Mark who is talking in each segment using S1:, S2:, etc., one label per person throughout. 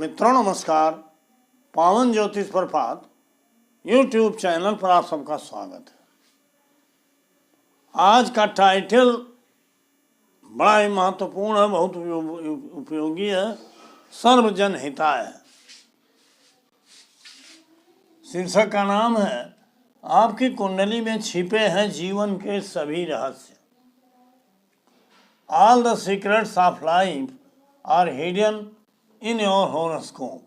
S1: मित्रों नमस्कार। पावन ज्योतिष प्रभात यूट्यूब चैनल पर आप सबका स्वागत है। आज का टाइटल बड़ा ही महत्वपूर्ण है, बहुत उपयोगी है, सर्वजन हिताय है। शीर्षक का नाम है आपकी कुंडली में छिपे हैं जीवन के सभी रहस्य। All the secrets of life are hidden in your horoscope.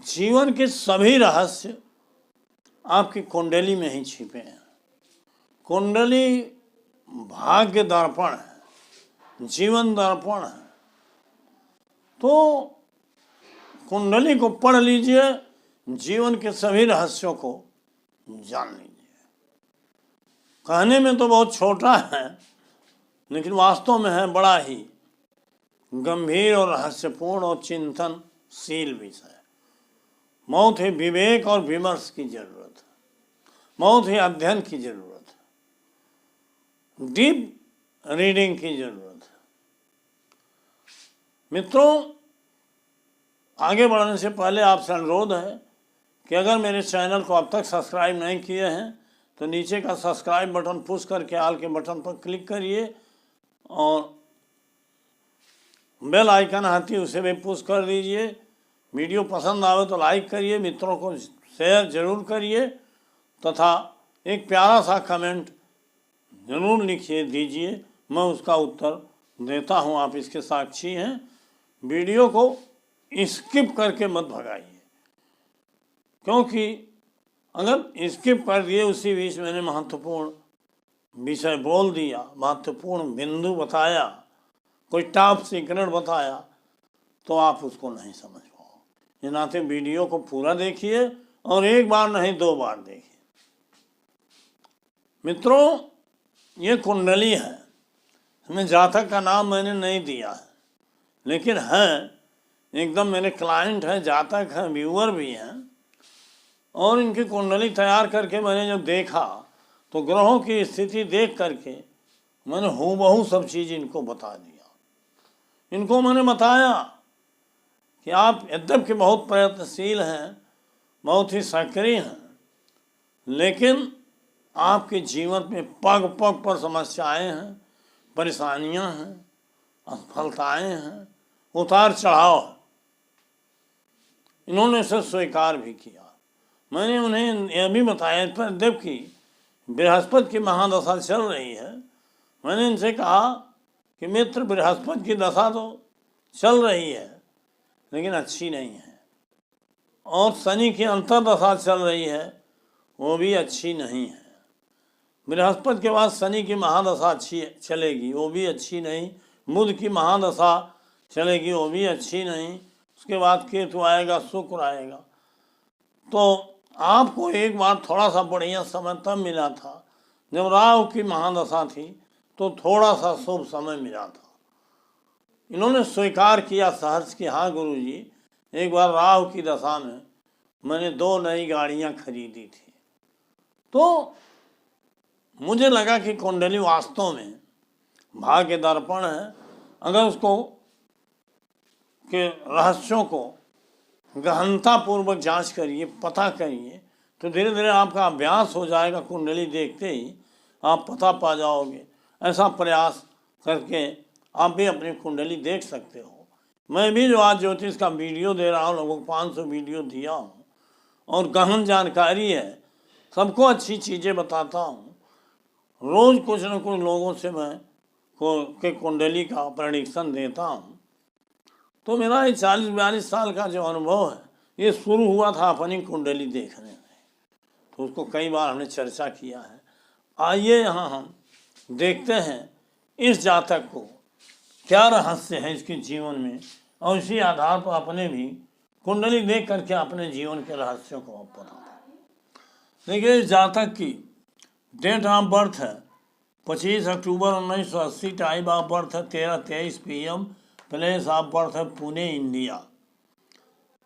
S1: जीवन के सभी रहस्य आपकी कुंडली में ही छिपे हैं। कुंडली भाग्य दर्पण है, जीवन दर्पण है। तो कुंडली को पढ़ लीजिए, जीवन के सभी रहस्यों को जान लीजिए। कहने में तो बहुत छोटा है, लेकिन वास्तव में है बड़ा ही गंभीर और रहस्यपूर्ण और चिंतनशील विषय। बहुत ही विवेक और विमर्श की जरूरत है, बहुत ही अध्ययन की जरूरत है, डीप रीडिंग की जरूरत है। मित्रों, आगे बढ़ने से पहले आपसे अनुरोध है कि अगर मेरे चैनल को अब तक सब्सक्राइब नहीं किए हैं तो नीचे का सब्सक्राइब बटन पुश करके ऑल के बटन पर क्लिक करिए और बेल आइकन आती है उसे भी पुश कर दीजिए। वीडियो पसंद आवे तो लाइक करिए, मित्रों को शेयर जरूर करिए तथा एक प्यारा सा कमेंट जरूर लिखिए दीजिए, मैं उसका उत्तर देता हूं, आप इसके साक्षी हैं। वीडियो को स्किप करके मत भगाइए, क्योंकि अगर स्किप कर दिए उसी बीच मैंने महत्वपूर्ण विषय बोल दिया, महत्वपूर्ण बिंदु बताया, कोई टॉप सीक्रेट बताया, तो आप उसको नहीं समझ पाओ। इस नाते वीडियो को पूरा देखिए और एक बार नहीं 2 बार देखिए। मित्रों, ये कुंडली है, इसमें जातक का नाम मैंने नहीं दिया है, लेकिन है एकदम मेरे क्लाइंट हैं, जातक हैं, व्यूअर भी हैं। और इनकी कुंडली तैयार करके मैंने जब देखा तो ग्रहों की स्थिति देख करके मैंने हूबहू सब चीज़ इनको बता दिया। इनको मैंने बताया कि आप यद्यपि बहुत प्रयत्नशील हैं, बहुत ही सक्रिय हैं, लेकिन आपके जीवन में पग पग पर समस्याएं हैं, परेशानियां हैं, असफलताएं हैं, उतार चढ़ाव है। इन्होंने इसे स्वीकार भी किया। मैंने उन्हें यह भी बताया पर जबकि बृहस्पति की महादशा चल रही है, मैंने इनसे कहा कि मित्र, बृहस्पति की दशा तो चल रही है लेकिन अच्छी नहीं है, और शनि की अंतर्दशा चल रही है, वो भी अच्छी नहीं है। बृहस्पति के बाद शनि की महादशा अच्छी चलेगी, वो भी अच्छी नहीं। बुध की महादशा चलेगी, वो भी अच्छी नहीं। उसके बाद केतु आएगा, शुक्र आएगा। तो आपको एक बार थोड़ा सा बढ़िया समय तब मिला था जब राहु की महादशा थी, तो थोड़ा सा शुभ समय मिला था। इन्होंने स्वीकार किया सहर्ष कि हाँ गुरुजी, एक बार राहु की दशा में मैंने 2 नई गाड़ियां खरीदी थी। तो मुझे लगा कि कुंडली वास्तव में भाग्य दर्पण है। अगर उसको के रहस्यों को गहनतापूर्वक जांच करिए, पता करिए, तो धीरे धीरे आपका अभ्यास हो जाएगा। कुंडली देखते ही आप पता पा जाओगे। ऐसा प्रयास करके आप भी अपनी कुंडली देख सकते हो। मैं भी जो आज ज्योतिष का वीडियो दे रहा हूँ, लगभग 500 वीडियो दिया हूँ और गहन जानकारी है, सबको अच्छी चीज़ें बताता हूँ। रोज़ कुछ न कुछ लोगों से मैं के कुंडली का प्रेडिक्शन देता हूँ। तो मेरा ये 40-42 साल का जो अनुभव है, ये शुरू हुआ था अपनी कुंडली देखने में, तो उसको कई बार हमने चर्चा किया है। आइए यहाँ हम देखते हैं इस जातक को क्या रहस्य है इसके जीवन में, और इसी आधार पर अपने भी कुंडली देख करके अपने जीवन के रहस्यों को आप बताएं। देखिए, इस जातक की डेट ऑफ बर्थ है 25 अक्टूबर 1980, टाइम ऑफ बर्थ है 13:23 PM, प्लेस ऑफ बर्थ है पुणे, इंडिया।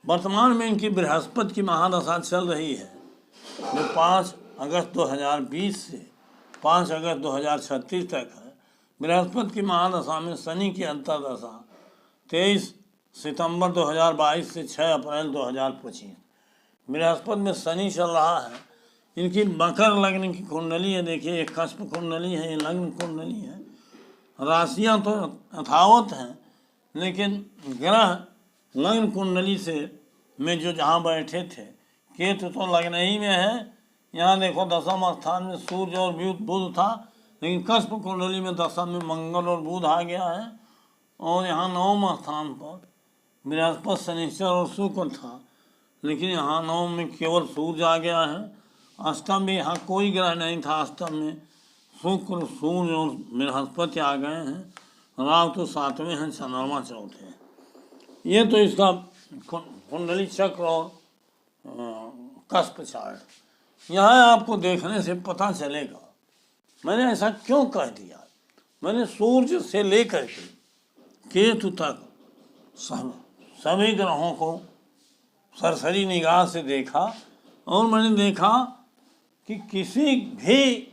S1: वर्तमान में इनकी बृहस्पति की महादशा चल रही है, जो 5 अगस्त 2020 से 5 अगस्त 2036 तक है। बृहस्पति की महादशा में शनि की अंतर्दशा 23 सितंबर 2022 से 6 अप्रैल 2025। बृहस्पति में शनि चल रहा है। इनकी मकर लग्न की कुंडली है, देखिए एक कष्प कुंडली है, ये लग्न कुंडली है। राशियां तो यथावत हैं, लेकिन ग्रह लग्न कुंडली से में जो जहाँ बैठे थे, केतु तो लग्न ही में है। यहाँ देखो दशम स्थान में सूर्य और बुध था, लेकिन कष्प कुंडली में दशम में मंगल और बुध आ गया है। और यहाँ नवम स्थान पर बृहस्पति, शनिश्चर और शुक्र था, लेकिन यहाँ नवम में केवल सूर्य आ गया है। अष्टम में यहाँ कोई ग्रह नहीं था, अष्टम में शुक्र, सूर्य और बृहस्पति आ गए हैं। राहु तो 7वें हैं, चंद्रमा 4थे। ये तो इसका कुंडली चक्र और कष्प चार्ट। यहाँ आपको देखने से पता चलेगा मैंने ऐसा क्यों कह दिया। मैंने सूर्य से लेकर के केतु तक सभी ग्रहों को सरसरी निगाह से देखा, और मैंने देखा कि किसी भी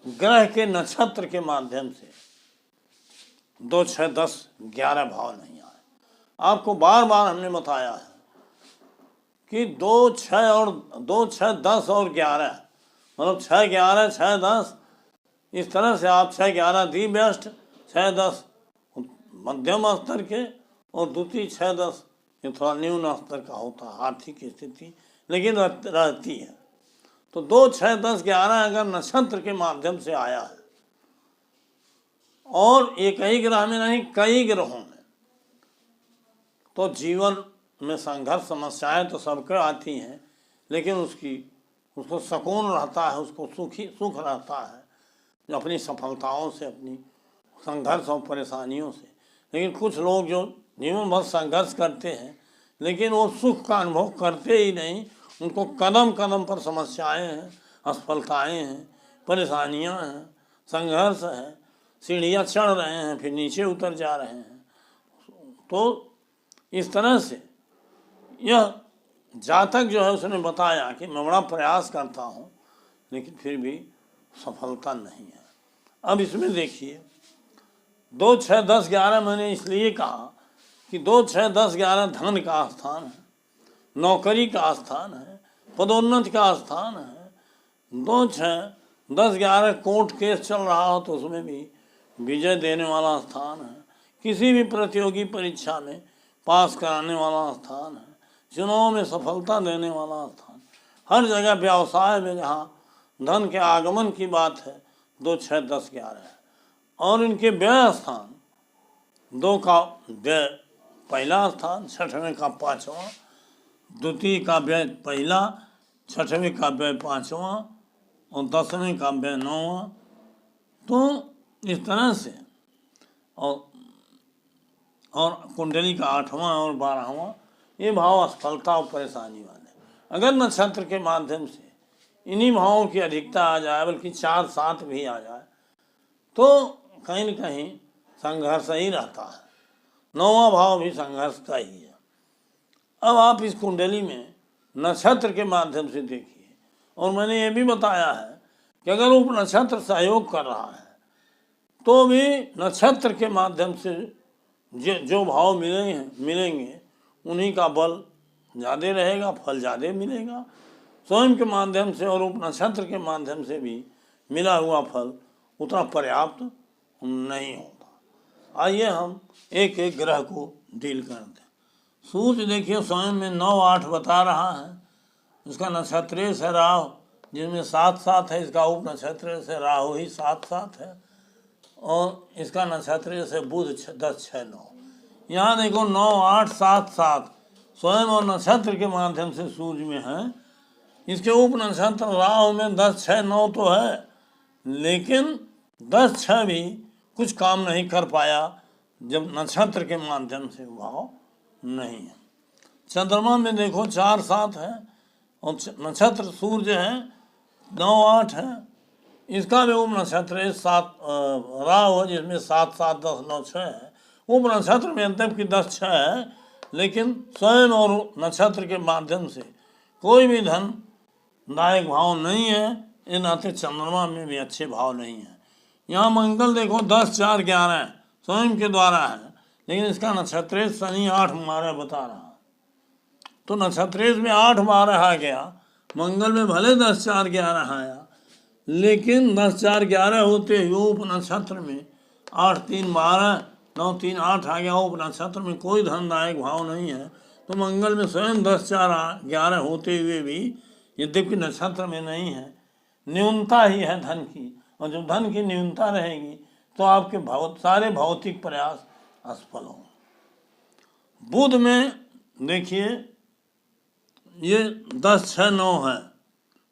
S1: ग्रह के नक्षत्र के माध्यम से 2, 6, 10, 11 भाव नहीं आए। आपको बार बार हमने बताया है कि 2, 6, 10 और 11, मतलब 6, 11, 6, 10, इस तरह से आप 6, 11 दी बेस्ट, 6, 10 मध्यम स्तर के, और द्वितीय 6, 10 ये थोड़ा न्यून स्तर का होता है आर्थिक स्थिति, लेकिन रहती है। तो 2, 6, 10, 11 अगर नक्षत्र के माध्यम से आया है, और एक ही ग्रह में नहीं कई ग्रहों में, तो जीवन में संघर्ष समस्याएं तो सबके आती हैं, लेकिन उसको सुकून रहता है, उसको सुख रहता है जो अपनी सफलताओं से, अपनी संघर्ष और परेशानियों से। लेकिन कुछ लोग जो जीवन भर संघर्ष करते हैं, लेकिन वो सुख का अनुभव करते ही नहीं, उनको कदम कदम पर समस्याएं हैं, असफलताएं हैं, परेशानियां हैं, संघर्ष है, सीढ़ियाँ चढ़ रहे हैं फिर नीचे उतर जा रहे हैं। तो इस तरह से यह जातक जो है उसने बताया कि मैं बड़ा प्रयास करता हूँ, लेकिन फिर भी सफलता नहीं है। अब इसमें देखिए 2, 6, 10, 11 मैंने इसलिए कहा कि 2, 6, 10, 11 धन का स्थान है, नौकरी का स्थान है, पदोन्नति का स्थान है। 2, 6, 10, 11 कोर्ट केस चल रहा हो तो उसमें भी विजय देने वाला स्थान है। किसी भी प्रतियोगी परीक्षा में पास कराने वाला स्थान है, चुनाव में सफलता देने वाला स्थान। हर जगह व्यवसाय में जहाँ धन के आगमन की बात है 2, 6, 10, 11 है। और इनके व्यय स्थान, 2 का व्यय पहला स्थान, 6वें का 5वां, द्वितीय का व्यय पहला, 6वें का व्यय 5वां, और 10वें का व्यय 9वां। तो इस तरह से और कुंडली का 8वां और 12वां, ये भाव असफलता और परेशानी वाले। अगर नक्षत्र के माध्यम से इन्हीं भावों की अधिकता आ जाए, बल्कि 4, 7 भी आ जाए, तो कहीं न कहीं संघर्ष ही रहता है। 9वां भाव भी संघर्ष का ही है। अब आप इस कुंडली में नक्षत्र के माध्यम से देखिए, और मैंने ये भी बताया है कि अगर उप नक्षत्र सहयोग कर रहा है तो भी नक्षत्र के माध्यम से जो भाव मिलेंगे उन्हीं का बल ज़्यादा रहेगा, फल ज़्यादा मिलेगा। स्वयं के माध्यम से और उप नक्षत्र के माध्यम से भी मिला हुआ फल उतना पर्याप्त नहीं होता। आइए हम एक एक ग्रह को डील करते हैं। सूर्य देखिए स्वयं में 9, 8 बता रहा है। इसका नक्षत्र से राहु, जिसमें 7, 7 है, इसका उप नक्षत्र से राहु ही 7, 7 है, और इसका नक्षत्र से बुध 10, 6, 9। यहाँ देखो 9, 8, 7, 7 स्वयं और नक्षत्र के माध्यम से सूर्य में है। इसके उप नक्षत्र राहु में 10, 6, 9 तो है, लेकिन 10, 6 भी कुछ काम नहीं कर पाया जब नक्षत्र के माध्यम से भाव नहीं है। चंद्रमा में देखो 4, 7 है, और नक्षत्र सूर्य है 9, 8 है। इसका भी उप नक्षत्र 7 राहु है, जिसमें 7, 7, 10, 9, 6 है। उप नक्षत्र में अंतर की 10, 6 है, लेकिन स्वयं और नक्षत्र के माध्यम से कोई भी धन दायक भाव नहीं है। इन नाते चंद्रमा में भी अच्छे भाव नहीं है। यहाँ मंगल देखो 10, 4, 11 स्वयं के द्वारा है, लेकिन इसका नक्षत्रेश शनि 8, 12 बता रहा। तो नक्षत्रेश में 8, 12 आ गया, मंगल में भले 10, 4, 11 आया, लेकिन 10, 4, 11 होते हुए उप नक्षत्र में 8, 3, 12, 9, 3, 8 आ गया। उप नक्षत्र में कोई धनदायक भाव नहीं है, तो मंगल में स्वयं 10, 4, 11 होते हुए भी यद्यपि नक्षत्र में नहीं है, न्यूनता ही है धन की, और जब धन की न्यूनता रहेगी तो आपके सारे भौतिक प्रयास असफल होंगे। बुध में देखिए ये 10, 6, 9 है,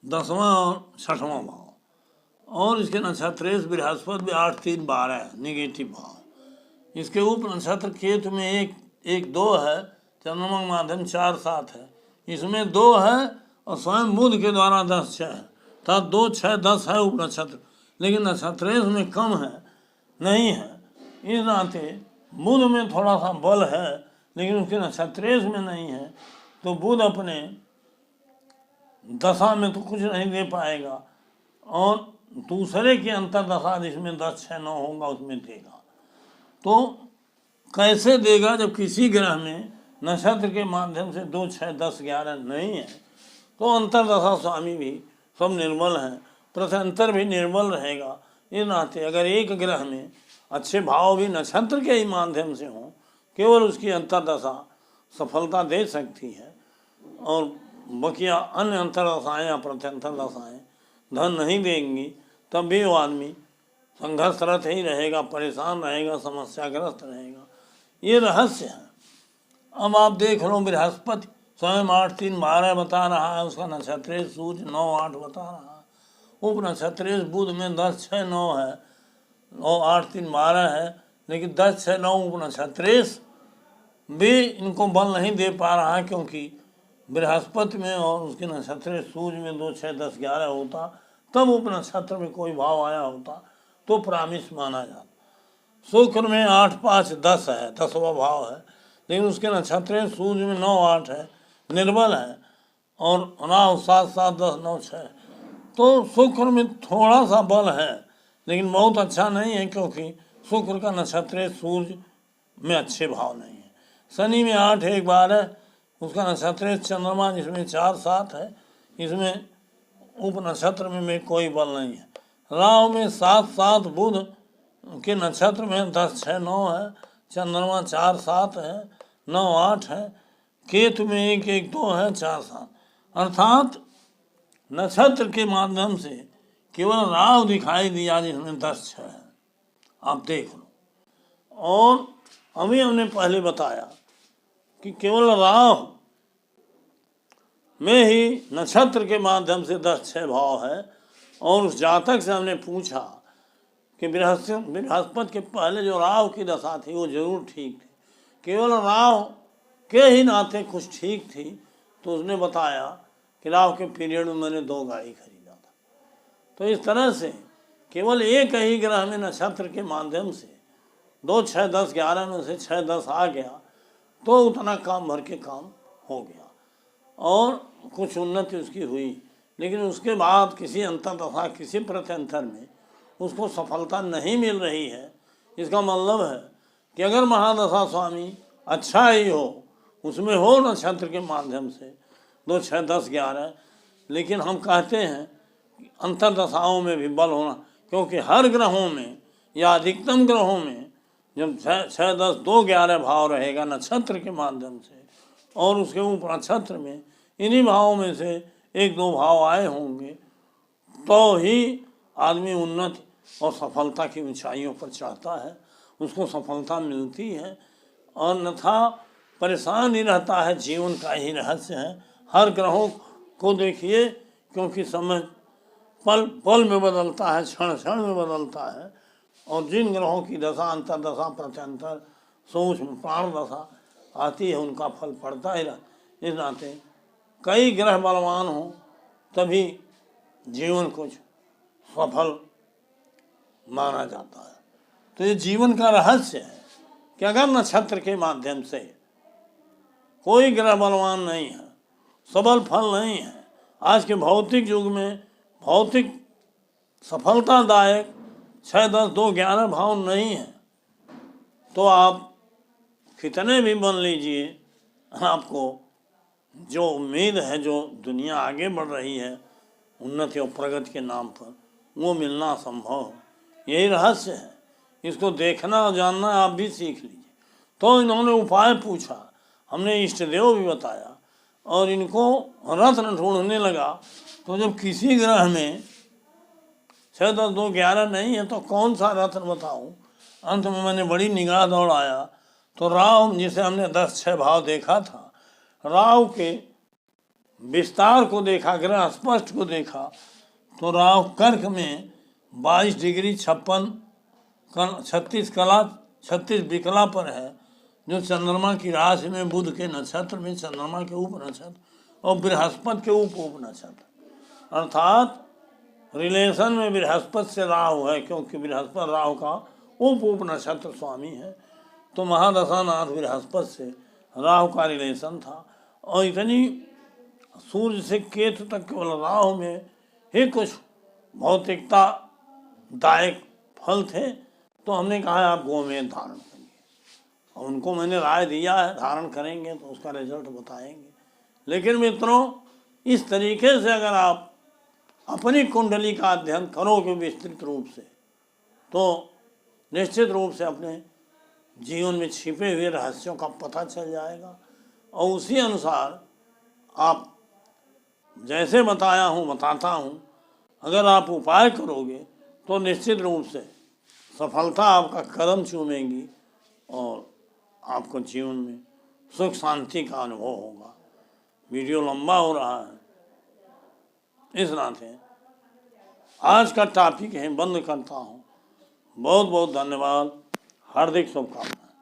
S1: 10वां और 6वां भाव, और इसके नक्षत्रेश बृहस्पति भी 8, 3, 12 है, निगेटिव भाव। इसके उप नक्षत्र केतु में 1, 1, 2 है, चंद्रमा के माध्यम 4, 7 है, इसमें 2 है, और स्वयं बुध के द्वारा 10, 6 है, तब 2, 6, 10 है उप नक्षत्र, लेकिन नक्षत्रेश में कम है, नहीं है। इस नाते बुध में थोड़ा सा बल है, लेकिन उसके नक्षत्रेश में नहीं है, तो बुध अपने दशा में तो कुछ नहीं दे पाएगा, और दूसरे की अंतर दशा जिसमें 10, 6, 9 होगा उसमें देगा। तो कैसे देगा जब किसी ग्रह में नक्षत्र के माध्यम से 2, 6, 10, 11 नहीं है, तो अंतरदशा स्वामी भी सब निर्मल हैं, प्रत्यंतर भी निर्मल रहेगा। इस नाते अगर एक ग्रह में अच्छे भाव भी नक्षत्र के ही माध्यम से हों, केवल उसकी अंतरदशा सफलता दे सकती है, और बकिया अन्य अंतरदशाएँ या प्रत्यंतर दशाएँ धन नहीं देंगी, तब भी वो आदमी संघर्षरत ही रहेगा, परेशान रहेगा, समस्याग्रस्त रहेगा। ये रहस्य है। अब आप देख लो, बृहस्पति स्वयं 8, 3, 12 बता रहा है, उसका नक्षत्रेश सूर्य 9, 8 बता रहा है। उप नक्षत्रेश बुध में 10, 6, 9 है, 9, 8, 3, 12 है, लेकिन 10, 6, 9 उप नक्षत्रेश भी इनको बल नहीं दे पा रहा है, क्योंकि बृहस्पति में और उसके नक्षत्रेश सूर्य में 2, 6, 10, 11 होता, तब उप नक्षत्र में कोई भाव आया होता तो प्रामिश माना जाता। शुक्र में 8, 5, 10 है, 10वां भाव है, लेकिन उसके नक्षत्र सूर्य में 9, 8 है, निर्बल है, और राहु 7, 7, 10, 9, 6, तो शुक्र में थोड़ा सा बल है, लेकिन बहुत अच्छा नहीं है, क्योंकि शुक्र का नक्षत्र सूर्य में अच्छे भाव नहीं है। शनि में 8, 1, 12, उसका नक्षत्र चंद्रमा जिसमें 4, 7 है, इसमें उप नक्षत्र में कोई बल नहीं है। राहु में 7, 7 बुध के नक्षत्र में 10, 6, 9 है, चंद्रमा 4, 7 है, 9, 8 है, केतु में 1, 1, 2 है, 4, 7, अर्थात नक्षत्र के माध्यम से केवल राहु दिखाई दिया जिसमें 10, 6 है। आप देख लो, और अभी हमने पहले बताया कि केवल राहु में ही नक्षत्र के माध्यम से 10, 6 भाव है, और उस जातक से हमने पूछा कि बृहस्पति के पहले जो राहु की दशा थी वो जरूर ठीक थी, केवल राहु के ही नाते कुछ ठीक थी, तो उसने बताया कि राहु के पीरियड में मैंने 2 गाड़ी खरीदा था। तो इस तरह से केवल एक ही ग्रह में नक्षत्र के माध्यम से 2, 6, 10, 11 में से 6, 10 आ गया, तो उतना काम भर के काम हो गया और कुछ उन्नति उसकी हुई, लेकिन उसके बाद किसी अंतर्दशा किसी प्रत्यंतर में उसको सफलता नहीं मिल रही है। इसका मतलब है कि अगर महादशा स्वामी अच्छा ही हो, उसमें हो नक्षत्र के माध्यम से 2, 6, 10, 11, लेकिन हम कहते हैं कि अंतर्दशाओं में भी बल होना, क्योंकि हर ग्रहों में या अधिकतम ग्रहों में जब 6, 10, 2, 11 भाव रहेगा नक्षत्र के माध्यम से, और उसके ऊपर नक्षत्र में इन्हीं भावों में से 1, 2 भाव आए होंगे, तो ही आदमी उन्नति और सफलता की ऊंचाइयों पर चढ़ता है, उसको सफलता मिलती है, और अन्यथा परेशान ही रहता है। जीवन का ही रहस्य है। हर ग्रहों को देखिए, क्योंकि समय पल पल में बदलता है, क्षण क्षण में बदलता है, और जिन ग्रहों की दशा अंतर्दशा प्रत्यंतर सूक्ष्म प्राण दशा आती है उनका फल पड़ता ही रहता। इस नाते कई ग्रह बलवान हों तभी जीवन कुछ सफल माना जाता है। तो ये जीवन का रहस्य है कि अगर नक्षत्र के माध्यम से कोई ग्रह बलवान नहीं है, सबल फल नहीं है, आज के भौतिक युग में भौतिक सफलतादायक 6, 10, 2, 11 भाव नहीं है तो आप कितने भी बन लीजिए, आपको जो उम्मीद है, जो दुनिया आगे बढ़ रही है उन्नति और प्रगति के नाम पर, वो मिलना असंभव है। यही रहस्य है, इसको देखना और जानना आप भी सीख लीजिए। तो इन्होंने उपाय पूछा, हमने इष्ट देव भी बताया और इनको रत्न ढूंढने लगा। तो जब किसी ग्रह में 6, 10, 2, 11 नहीं है तो कौन सा रत्न बताऊं? अंत में मैंने बड़ी निगाह दौड़ाया तो राहु, जिसे हमने 10, 6 भाव देखा था, राहु के विस्तार को देखा, ग्रह स्पष्ट को देखा तो राहु कर्क में 22 डिग्री 36 कला 36 विकला पर है, जो चंद्रमा की राशि में, बुध के नक्षत्र में, चंद्रमा के उप नक्षत्र और बृहस्पति के उप नक्षत्र, अर्थात रिलेशन में बृहस्पति से राहु है, क्योंकि बृहस्पति राहु का उप नक्षत्र स्वामी है। तो महादशानाथ बृहस्पति से राहु का रिलेशन था और इतनी सूर्य से केतु तक केवल राहु में ही कुछ भौतिकता दायक फल थे। तो हमने कहा आप गोमेध धारण करिए और उनको मैंने राय दिया है, धारण करेंगे तो उसका रिजल्ट बताएंगे। लेकिन मित्रों, इस तरीके से अगर आप अपनी कुंडली का अध्ययन करोगे विस्तृत रूप से तो निश्चित रूप से अपने जीवन में छिपे हुए रहस्यों का पता चल जाएगा और उसी अनुसार आप जैसे बताया हूँ, बताता हूँ, अगर आप उपाय करोगे तो निश्चित रूप से सफलता आपका कदम चूमेगी और आपको जीवन में सुख शांति का अनुभव होगा। वीडियो लंबा हो रहा है, इस नाते आज का टॉपिक है बंद करता हूँ। बहुत बहुत धन्यवाद, हार्दिक शुभकामनाएं।